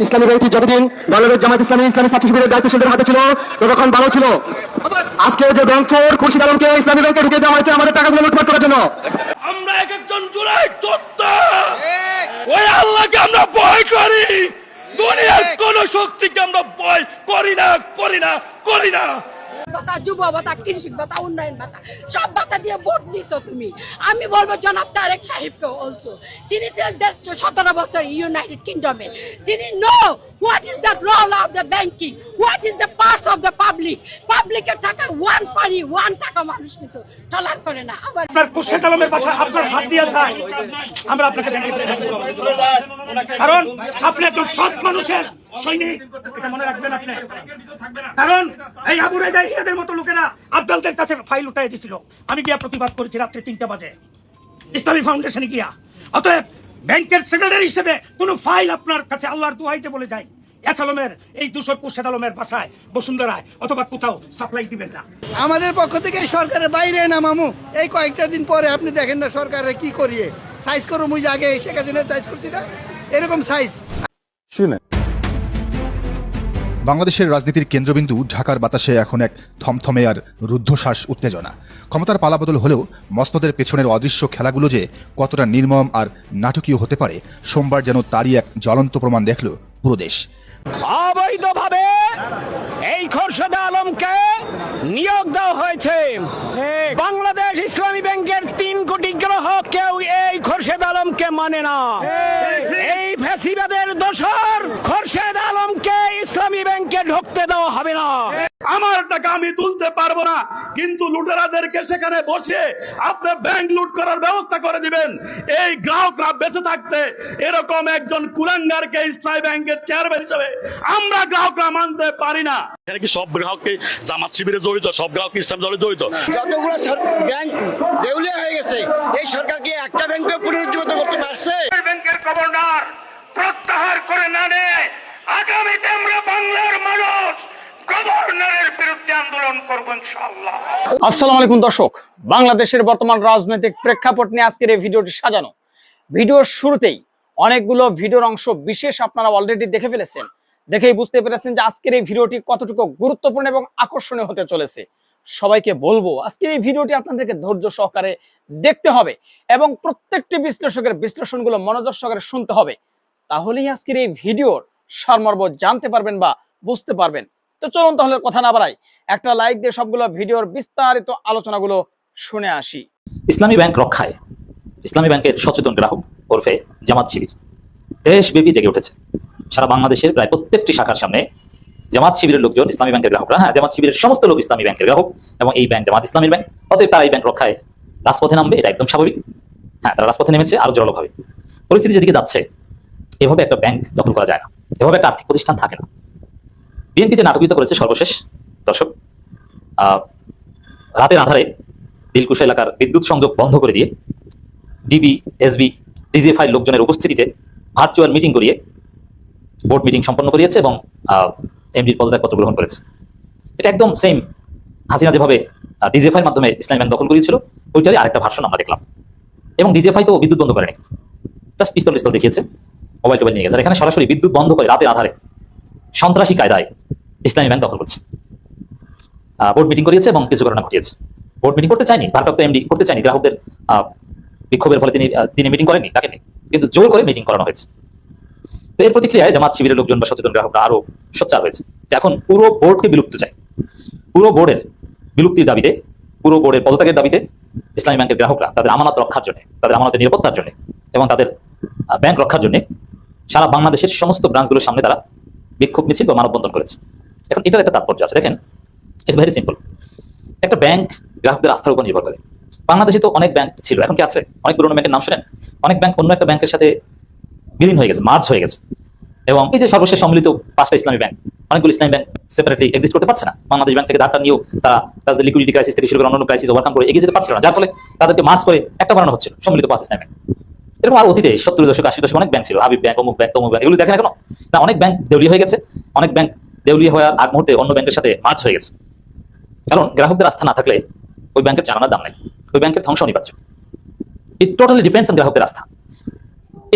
ইসলামী ব্যাংকটি যতদিন বাংলাদেশ জামাত ইসলামী ছাত্র শিবিরের দায়িত্বশীলদের হাতে ছিল ততক্ষণ ভালো ছিল। আজকে যে ব্যাংক চোর খুরশিদ আলমকে ইসলামী ব্যাংকে ঢুকে দেওয়া হয়েছে আমাদের টাকাগুলো লুটপাট করার জন্য। আমরা এক একজন জুলাই যোদ্ধা, ওই আল্লাহকে আমরা ভয় করি, দুনিয়ার কোন শক্তিকে আমরা ভয় করি না। ভাতা, যুব ভাতা, কৃষি ভাতা, উন্নয়ন ভাতা, সব ভাতা দিয়ে ভোট নিছো তুমি। আমি বলবো জনাব তারেক সাহেবকে অলসো, তিনি ছিলেন 17 বছর ইউনাইটেড কিংডমে। তিনি know what is the role of the banking, what is the parts of the public. পাবলিকের টাকা ওয়ান টাকা মানুষ কিন্তু টলার করে না। আবার আপনার খুরশিদ আলমের বাসায় আপনার হাত দিয়ে থাকে, আমরা আপনাকে কারণ আপনি একজন সৎ মানুষের সৈনিক, এটা মনে রাখবেন আপনি। কারণ এই আবু রেজা ইহাদের মতো লোকেরা আব্দালদের কাছে ফাইল উঠাই দিয়েছিল, আমি গিয়া প্রতিবাদ করেছি রাত্রে 3টা বাজে ইসলামী ফাউন্ডেশনে গিয়া। অতএব ব্যাংকের সেক্রেটারি হিসেবে কোন ফাইল আপনার কাছে আল্লাহর দুহাইতে বলে যায় আলমের এই দূষর খুরশিদ আলমের বাসায় বসুন্ধরায় অথবা কোথাও সাপ্লাই দিবেন না। আমাদের পক্ষ থেকে সরকারের বাইরে না মামু, এই কয়েকটা দিন পরে আপনি দেখেন না সরকারের কি করিয়ে সাইজ করো। মুই আগে শেখ হাসিনা সাইজ করছি না, এরকম সাইজ শুনে। বাংলাদেশের রাজনীতির কেন্দ্রবিন্দু ঢাকার বাতাসে এখন এক থমথমে আর রুদ্ধশ্বাস উত্তেজনা। ক্ষমতার পালাবদল হলেও মসনদের পেছনের অদৃশ্য খেলাগুলো যে কতটা নির্মম আর নাটকীয় হতে পারে, সোমবার যেন তারই এক জ্বলন্ত প্রমাণ দেখল পুরো দেশ। অবৈধভাবে এই খোরশেদ আলমকে নিয়োগ দেওয়া হয়েছে। বাংলাদেশ ইসলামী ব্যাংকের 3 কোটি গ্রাহক কেউ এই খোরশেদ আলমকে মানে না। এই ফ্যাসিবাদের দোসর খোরশেদ আলমকে ইসলামী ব্যাংকে ঢুকতে দেওয়া হবে না। আমার টাকা আমি তুলতে পারবো না, কিন্তু লুটেরাদেরকে সেখানে বসে আপনি ব্যাংক লুট করার ব্যবস্থা করে দিবেন। এই গ্রাহকরা বেঁচে থাকতে এরকম একজন কুলাঙ্গারকে ইসলামী ব্যাংকের চেয়ারম্যান হিসেবে আমরা গ্রাহকরা মানতে পারি না। এখানে কি সব গ্রাহককে জামাত শিবিরে জড়িত, সব গ্রাহক ইসলাম দলে জড়িত? যতগুলো ব্যাংক দেউলিয়া হয়ে গেছে, এই সরকার কি একটা ব্যাংকে পুনরুজ্জীবিত করতে পারছে? ব্যাংকের গভর্নর প্রত্যাহার করে না নেয়, আগামীতে আমরা বাংলার মানুষ গভর্নরের বিরুদ্ধে আন্দোলন করব ইনশাআল্লাহ। আসসালামু আলাইকুম দর্শক, বাংলাদেশের বর্তমান রাজনৈতিক প্রেক্ষাপট নিয়ে আজকের এই ভিডিওটি সাজানো। ভিডিওর শুরুতেই অনেকগুলো ভিডিওর অংশ বিশেষ আপনারা অলরেডি দেখে ফেলেছেন, দেখেই বুঝতে পেরেছেন যে আজকের এই ভিডিওটি কতটুকু গুরুত্বপূর্ণ এবং আকর্ষণীয় হতে চলেছে। সবাইকে বলবো আজকের এই ভিডিওটি আপনাদেরকে ধৈর্য সহকারে দেখতে হবে এবং প্রত্যেকটি বিশ্লেষকের বিশ্লেষণগুলো মনোযোগ সহকারে শুনতে হবে, তাহলেই আজকের এই ভিডিওর সারমর্ম জানতে পারবেন বা বুঝতে পারবেন। তো চলুন তাহলে কথা না বাড়াই, একটা লাইক দিয়ে সবগুলো ভিডিওর বিস্তারিত আলোচনাগুলো শুনে আসি। ইসলামী ব্যাংক রক্ষায় ইসলামী ব্যাংকের সচেতন গ্রাহক ওরফে জামাত শিবির দেশব্যাপী জেগে উঠেছে। সারা বাংলাদেশের প্রায় প্রত্যেকটি শাখার সামনে জামাত শিবিরের লোকজন, ইসলামী ব্যাংকের গ্রাহকরা, জামাত শিবিরের সমস্ত লোক ইসলামী ব্যাংকের গ্রাহক এবং এই ব্যাংক জামাত ইসলামী ব্যাংক। অতএব তারা এই ব্যাংক রক্ষায় রাজপথে নামবে, এটা একদম স্বাভাবিক। তারা রাজপথে নেমেছে আরো জোরালোভাবে। পরিস্থিতি যেদিকে যাচ্ছে, এভাবে একটা ব্যাংক দখল করা যায় না, এভাবে একটা আর্থিক প্রতিষ্ঠান থাকে না। বিএনপি যে নাটকীয়তা করেছে সর্বশেষ দর্শক, রাতের আধারে দিলকুশা এলাকার বিদ্যুৎ সংযোগ বন্ধ করে দিয়ে ডিবি, এসবি, ডিজিএফআই লোকজনের উপস্থিতিতে ভার্চুয়াল মিটিং করিয়ে বোর্ড মিটিং সম্পন্ন করিয়েছে এবং এমডির পদত্যাগপত্র গ্রহণ করেছে। এটা একদম সেম হাসিনা যেভাবে ডিজিএফআইয়ের মাধ্যমে ইসলামী ব্যাংক দখল করিয়েছিল, ওইটারই আরেকটা ভার্সন আমরা দেখলাম। এবং ডিজিএফআই তো বিদ্যুৎ বন্ধ করেনি, জাস্ট পিস্তল দেখিয়েছে, মোবাইল টোবাইল নিয়ে গেছে। এখানে সরাসরি বিদ্যুৎ বন্ধ করে রাতের আধারে সন্ত্রাসী কায়দায় ইসলামী ব্যাংক দখল করছে। বোর্ড মিটিং করিয়েছে এবং কিছু ঘটনা ঘটিয়েছে। বোর্ড মিটিং করতে চাইনি, ভারপ্রাপ্ত এমডি করতে চাইনি, গ্রাহকদের বিক্ষোভের ফলে তিনি মিটিং করেননি, ডাকেননি, কিন্তু জোর করে মিটিং করানো হয়েছে। তো এর প্রতিক্রিয়ায় জামাত শিবিরের লোকজন বা সচেতন গ্রাহকরা আরো সোচ্চার হয়েছে যে এখন পুরো বোর্ডকে বিলুপ্ত চাই। পুরো বোর্ডের বিলুপ্তির দাবিতে, পুরো বোর্ডের পদত্যাগের দাবিতে ইসলামী ব্যাংকের গ্রাহকরা তাদের আমানত রক্ষার জন্য, তাদের আমানতের নিরাপত্তার জন্য এবং তাদের ব্যাংক রক্ষার জন্য সারা বাংলাদেশের সমস্ত ব্রাঞ্চগুলোর সামনে তারা বিক্ষোভ মিছিল বা মানববন্ধন করেছে। এখন এটার একটা তাৎপর্য আছে, দেখেন, ইটস ভেরি সিম্পল। একটা ব্যাংক গ্রাহকদের আস্থার উপর নির্ভর করে। বাংলাদেশে তো অনেক ব্যাংক ছিল, এখন কি আছে? অনেক পুরোনো ব্যাংকের নাম শুনেন, অনেক ব্যাংক অন্য একটা ব্যাংকের সাথে বিলীন হয়ে গেছে, মার্জ হয়ে গেছে। এবং এই যে সর্বশেষ সম্মিলিত 5টা ইসলামী ব্যাংক, অনেকগুলো ইসলামী ব্যাংক সেপারেটলি এক্সিস্ট করতে পারছে না। বাংলাদেশ ব্যাংক থেকে ধারটা নিয়েও তারা তাদের লিকুইডিটি ক্রাইসিস থেকে শুরু করে অন্যান্য ক্রাইসিস ওভারকাম করে এগিয়ে যেতে পারছিল না, যার ফলে তাদেরকে মার্জ করে একটা বানানো হচ্ছিল সম্মিলিত 5 ইসলামী ব্যাংক। এরকম আর অতীতে 70 দশক 80 দশক অনেক ব্যাংক ছিল, হাবিব ব্যাংক, অমুক ব্যাংক, তমুক ব্যাংক, এগুলো দেখেন এখনো না। অনেক ব্যাংক দেউলিয়া হয়ে গেছে, অনেক ব্যাংক দেউলিয়া হওয়ার আগ মুহূর্তে অন্য ব্যাংকের সাথে মার্জ হয়ে গেছে। কারণ গ্রাহকদের আস্থা না থাকলে ওই ব্যাংকের চালানোর দাম নেই, ওই ব্যাংকের ধ্বংস অনিবার্য। ইট টোটালি ডিপেন্ডস অন গ্রাহকদের আস্থা।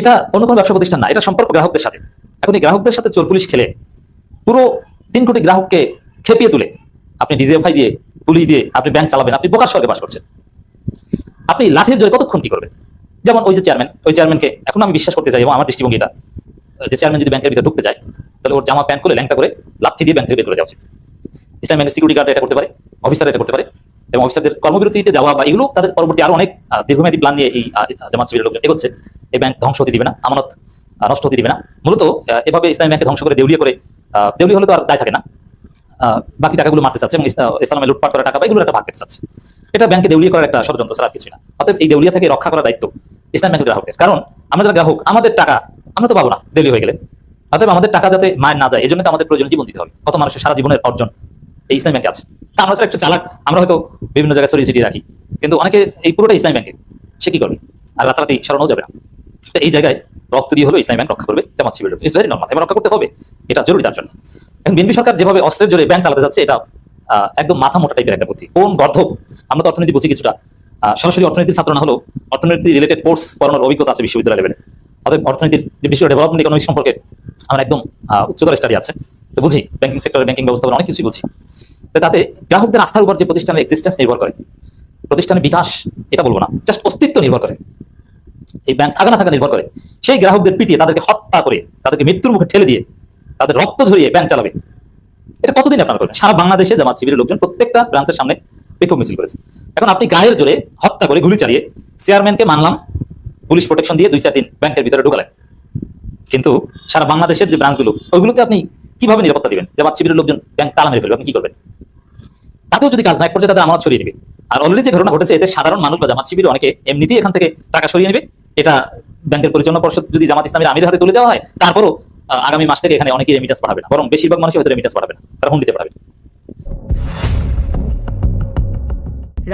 এটা অন্য কোনো ব্যবসা প্রতিষ্ঠান না, এটা সম্পর্ক গ্রাহকদের সাথে। এখন এই গ্রাহকদের সাথে চোর পুলিশ খেলে পুরো 3 কোটি গ্রাহককে খেপিয়ে তুলে আপনি ডিজিএফআই দিয়ে, পুলিশ দিয়ে আপনি ব্যাংক চালাবেন, আপনি বোকার স্বর্গে বাস করছেন। আপনি লাঠির জয় কতক্ষণ কি করবেন? যেমন ওই যে চেয়ারম্যান, ওই চেয়ারম্যানকে এখন আমি বিশ্বাস করতে চাই এবং আমার দৃষ্টিভঙ্গি এটা, যে চেয়ারম্যান যদি ব্যাংকের ভিতরে ঢুকতে যায় তাহলে ওর জামা প্যান্ট করে ল্যাংটা করে লাঠি দিয়ে ব্যাংক থেকে বের করে দেওয়া উচিত। ইসলামী ব্যাংকের সিকিউরিটি গার্ড এটা করতে পারে, অফিসার এটা করতে পারে, এবং অফিসারদের কর্মবিরতিতে যাওয়া বা এগুলো তাদের পরবর্তী আরো অনেক দীর্ঘমেয়াদী প্ল্যান নিয়ে এই জামাত শিবিরের লোকজন এগোচ্ছে। এই ব্যাংক ধ্বংস হতে দিবে না, আমানত নষ্ট হতে দিবে না। মূলত এভাবে ইসলামী ব্যাংকে ধ্বংস করে দেউলিয়া করে, দেউলি হলে তো আর দায় থাকে না, বাকি টাকাগুলো মারতে চাচ্ছে এবং ইসলামে লুটপাট করা টাকা বা এগুলো একটা ভাগ পেতে চাচ্ছে। এটা ব্যাংকে দেউলিয়া করার একটা ষড়যন্ত্র ছাড়া কিছুই না। অতএব এই দেউলিয়া থেকে রক্ষা করার দায়িত্ব ইসলাম ব্যাংকের গ্রাহকের। কারণ আমরা যারা গ্রাহক, আমাদের টাকা আমরা তো পাবো না দেউলিয়া হয়ে গেলে। অতএব আমাদের টাকা যাতে মায়ের না যায়, এই জন্য তো আমাদের প্রয়োজনীয় জীবন দিতে হবে। কত মানুষের সারা জীবনের অর্জন এই ইসলাম ব্যাংকে আছে। তা আমরা একটু চালাক, আমরা হয়তো বিভিন্ন জায়গায় সরিয়ে ছিটিয়ে রাখি, কিন্তু অনেকে এই পুরোটা ইসলাম ব্যাংকে, সে কি করবে? আর রাতারাতি সরানো যাবে না। তো এই জায়গায় রক্ত দিয়ে হলো ইসলাম ব্যাংক রক্ষা করবে Jamaat Shibir. It's very normal, এবং রক্ষা করতে হবে, এটা জরুরি তার জন্য। এখন বিএনপি সরকার যেভাবে অস্ত্রের জোরে ব্যাংক চালাতে যাচ্ছে, এটা একদম মাথা মোটা টাইপের একটা বুদ্ধি। কোন গর্ধব! আমরা তো অর্থনীতি বুঝি কিছুটা, সরাসরি অর্থনীতির ছাত্র না হলেও অর্থনীতি রিলেটেড কোর্স পড়ানোর অভিজ্ঞতা আছে বিশ্ববিদ্যালয় লেভেলে। অতএব অর্থনীতির যে বিশ্ব ডেভেলপমেন্ট ইকোনমিক্স সম্পর্কে আমার একদম উচ্চতর স্টাডি আছে, তো বুঝি ব্যাংকিং সেক্টরে, ব্যাংকিং ব্যবস্থাপনা অনেক কিছুই বুঝি। তো তাতে গ্রাহকদের আস্থার উপর যে প্রতিষ্ঠানের এক্সিস্টেন্স নির্ভর করে, প্রতিষ্ঠানের বিকাশ এটা বলবো না, জাস্ট অস্তিত্ব নির্ভর করে, এই ব্যাংক থাকা না থাকা নির্ভর করে, সেই গ্রাহকদের পিটিয়ে তাদেরকে হত্যা করে, তাদেরকে মৃত্যুর মুখে ঠেলে দিয়ে, তাদের রক্ত ঝরিয়ে ব্যাংক চালাবে, এটা কতদিন আপনারা করবেন? সারা বাংলাদেশে জামাত শিবিরের লোকজন প্রত্যেকটা ব্রাঞ্চের সামনে বিক্ষোভ মিছিল করেছে। এখন আপনি গায়ের জোরে হত্যা করে গুলি চালিয়ে চেয়ারম্যানকে মানলাম পুলিশ প্রোটেকশন দিয়ে 2-4 দিন ব্যাংকের ভিতরে ঢুকালেন, কিন্তু সারা বাংলাদেশের যে ব্রাঞ্চগুলো, ওইগুলোতে আপনি কিভাবে নিরাপত্তা দিবেন? জামাত শিবিরের লোকজন ব্যাংক তালা মেরে ফেলবে, আপনি কি করবেন? তাতেও যদি কাজ না, এক পর্যায়ে তাদের আমানত ছড়িয়ে নেবে। আর অলরেডি যে ঘটনা ঘটেছে, এতে সাধারণ মানুষ বা জামাত শিবির অনেকে এমনিতেই এখান থেকে টাকা সরিয়ে নেবে। এটা ব্যাংকের পরিচালনা পর্ষদ যদি জামাত ইসলামের আমিরের হাতে তুলে দেওয়া হয়, তারপরও আগামী মাস থেকে এখানে অনেকেই রেমিটান্স পাঠাবে না, বরং বেশিরভাগ মানুষ হয়তো রেমিটান্স পাঠাবে না, তারা হুন্ডিতে পাঠাবে।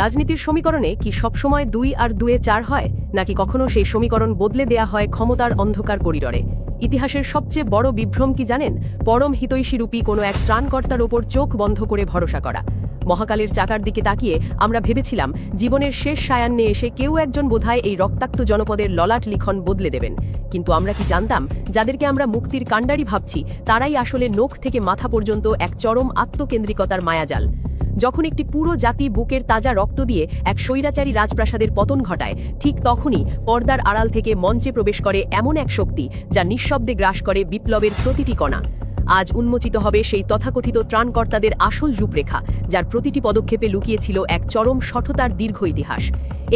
রাজনীতির সমীকরণে কি সবসময় 2 আর 2 4 হয়, নাকি কখনো সেই সমীকরণ বদলে দেয়া হয় ক্ষমতার অন্ধকার করিডরে? ইতিহাসের সবচেয়ে বড় বিভ্রম কি জানেন? পরম হিতৈষীরূপী কোনো এক ত্রাণকর্তার ওপর চোখ বন্ধ করে ভরসা করা। মহাকালের চাকার দিকে তাকিয়ে আমরা ভেবেছিলাম জীবনের শেষ সায়ান্নে এসে কেউ একজন বোধহয় এই রক্তাক্ত জনপদের ললাট লিখন বদলে দেবেন। কিন্তু আমরা কি জানতাম, যাদেরকে আমরা মুক্তির কাণ্ডারি ভাবছি, তারাই আসলে নখ থেকে মাথা পর্যন্ত এক চরম আত্মকেন্দ্রিকতার মায়াজাল। যখন একটি পুরো জাতি বুকের তাজা রক্ত দিয়ে এক স্বৈরাচারী রাজপ্রাসাদের পতন ঘটায়, ঠিক তখনই পর্দার আড়াল থেকে মঞ্চে প্রবেশ করে এমন এক শক্তি যা নিঃশব্দে গ্রাস করে বিপ্লবের প্রতিটি কণা। আজ উন্মোচিত হবে সেই তথাকথিত ত্রাণকর্তাদের আসল রূপরেখা, যার প্রতিটি পদক্ষেপে লুকিয়েছিল এক চরম শঠতার দীর্ঘ ইতিহাস।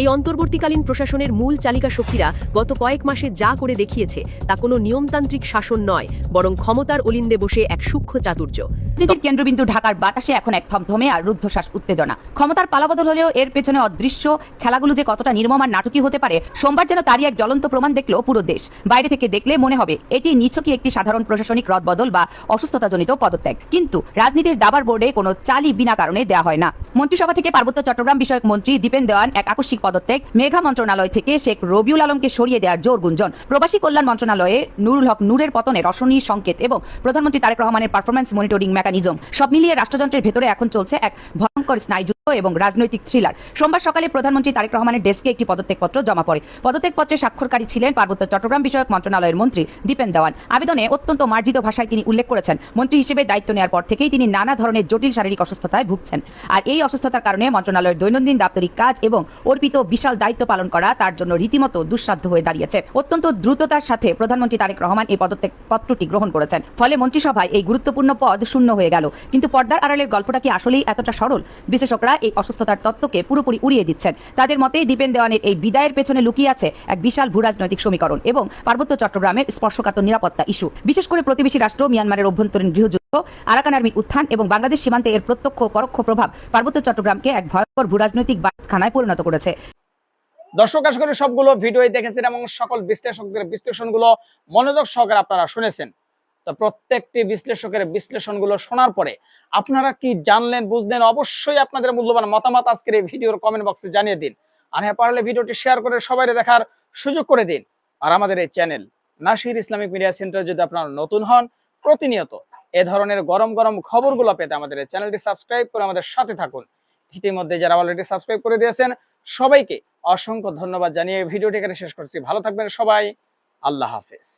এই অন্তর্বর্তীকালীন প্রশাসনের মূল চালিকা শক্তিরা গত কয়েক মাসে যা করে দেখিয়েছে, তা কোনো নিয়মতান্ত্রিক শাসন নয়, বরং ক্ষমতার অলিন্দে বসে এক সূক্ষ্ম চাতুর্য। রাজনীতির কেন্দ্রবিন্দু ঢাকার বাতাসে এখন এক থমথমে আর রুদ্ধশ্বাস উত্তেজনা। ক্ষমতার পালাবদল হলেও এর পেছনে অদৃশ্য খেলাগুলো যে কতটা নির্মম আর নাটকীয় হতে পারে, সোমবার যেন তারই এক জ্বলন্ত প্রমাণ দেখলো পুরো দেশ। বাইরে থেকে দেখলে মনে হবে এটি নিছকই একটি সাধারণ প্রশাসনিক রদবদল বা অসুস্থতাজনিত পদত্যাগ, কিন্তু রাজনীতির দাবার বোর্ডে কোনো চালই বিনা কারণে দেওয়া হয় না। মন্ত্রিসভা থেকে পার্বত্য চট্টগ্রাম বিষয়ক মন্ত্রী দীপেন দেওয়ান এক আকস্মিক পদত্যাগ, মেঘা মন্ত্রণালয় থেকে শেখ রবিউল আলমকে সরিয়ে দেওয়ার জোর গুঞ্জন, প্রবাসী কল্যাণ মন্ত্রণালয়ে নুরুল হক নূরের পতনে রসনীয় সংকেত এবং প্রধানমন্ত্রী তারেক রহমানের পারফরম্যান্স মনিটরিং মেকানিজম, সব মিলিয়ে রাষ্ট্রযন্ত্রের ভেতরে এখন চলছে এক ভয়ঙ্কর স্নায়ুযুদ্ধ এবং রাজনৈতিক থ্রিলার। সোমবার সকালে প্রধানমন্ত্রী তারেক রহমানের ডেস্কে একটি পদত্যাগপত্র জমা পড়ে। পদত্যাগপত্রে স্বাক্ষরকারী ছিলেন পার্বত্য চট্টগ্রাম বিষয়ক মন্ত্রণালয়ের মন্ত্রী দীপেন দেওয়ান। আবেদনে অত্যন্ত মার্জিত ভাষায় তিনি উল্লেখ করেছেন, মন্ত্রী হিসেবে দায়িত্ব নেওয়ার পর থেকেই তিনি নানা ধরনের জটিল শারীরিক অসুস্থতায় ভুগছেন, আর এই অসুস্থতার কারণে মন্ত্রণালয়ের দৈনন্দিন দাপ্তরিক কাজ এবং অর্পিত বিশাল দায়িত্ব পালন করা তার জন্য রীতিমতো দুঃসাধ্য হয়ে দাঁড়িয়েছে। অত্যন্ত দ্রুততার সাথে প্রধানমন্ত্রী তারেক রহমান এই পদত্যাগপত্রটি গ্রহণ করেছেন, ফলে মন্ত্রিসভায় এই গুরুত্বপূর্ণ পদ শূন্য হয়ে গেল। কিন্তু পর্দার আড়ালের গল্পটা কি আসলেই এতটা সরল? বিশেষজ্ঞরা এই অসুস্থতার তত্ত্বকে পুরোপুরি উড়িয়ে দিচ্ছেন। তাদের মতে দীপেন দেওয়ানের এই বিদায়ের পেছনে লুকিয়ে আছে এক বিশাল ভূরাজনৈতিক সমীকরণ এবং পার্বত্য চট্টগ্রামের স্পর্শকাতর নিরাপত্তা ইস্যু। বিশেষ করে প্রতিবেশী রাষ্ট্র মিয়ানমারের অভ্যন্তরীণ গৃহযুদ্ধ, আরাকান আর্মির উত্থান এবং বাংলাদেশ সীমান্তে এর প্রত্যক্ষ পরোক্ষ প্রভাব পার্বত্য চট্টগ্রামকে এক ভয়ঙ্কর ভূরাজনৈতিক বাটখানায় পরিণত করেছে। দর্শক আশা করি সবগুলো ভিডিওই দেখেছেন এবং সকল বিশ্লেষকদের বিশ্লেষণগুলো মনোযোগ সহকারে আপনারা শুনেছেন। তো প্রত্যেকটি বিশ্লেষকের বিশ্লেষণগুলো শোনার পরে আপনারা কি জানলেন, বুঝলেন? অবশ্যই আপনাদের মূল্যবান মতামত আজকের এই ভিডিওর কমেন্ট বক্সে জানিয়ে দিন। আর হ্যাঁ, পারলে ভিডিওটি শেয়ার করে সবাই দেখার সুযোগ করে দিন। আর আমাদের এই channel Nasir Islamic media centre যদি আপনারা নতুন হন, প্রতিনিয়ত এ ধরনের গরম গরম খবরগুলো পেতে আমাদের এই চ্যানেলটি সাবস্ক্রাইব করে আমাদের সাথে থাকুন। ইতিমধ্যে যারা অলরেডি সাবস্ক্রাইব করে দিয়েছেন সবাইকে অসংখ্য ধন্যবাদ জানিয়ে ভিডিওটি এখানে শেষ করছি। ভালো থাকবেন সবাই, আল্লাহ হাফেজ।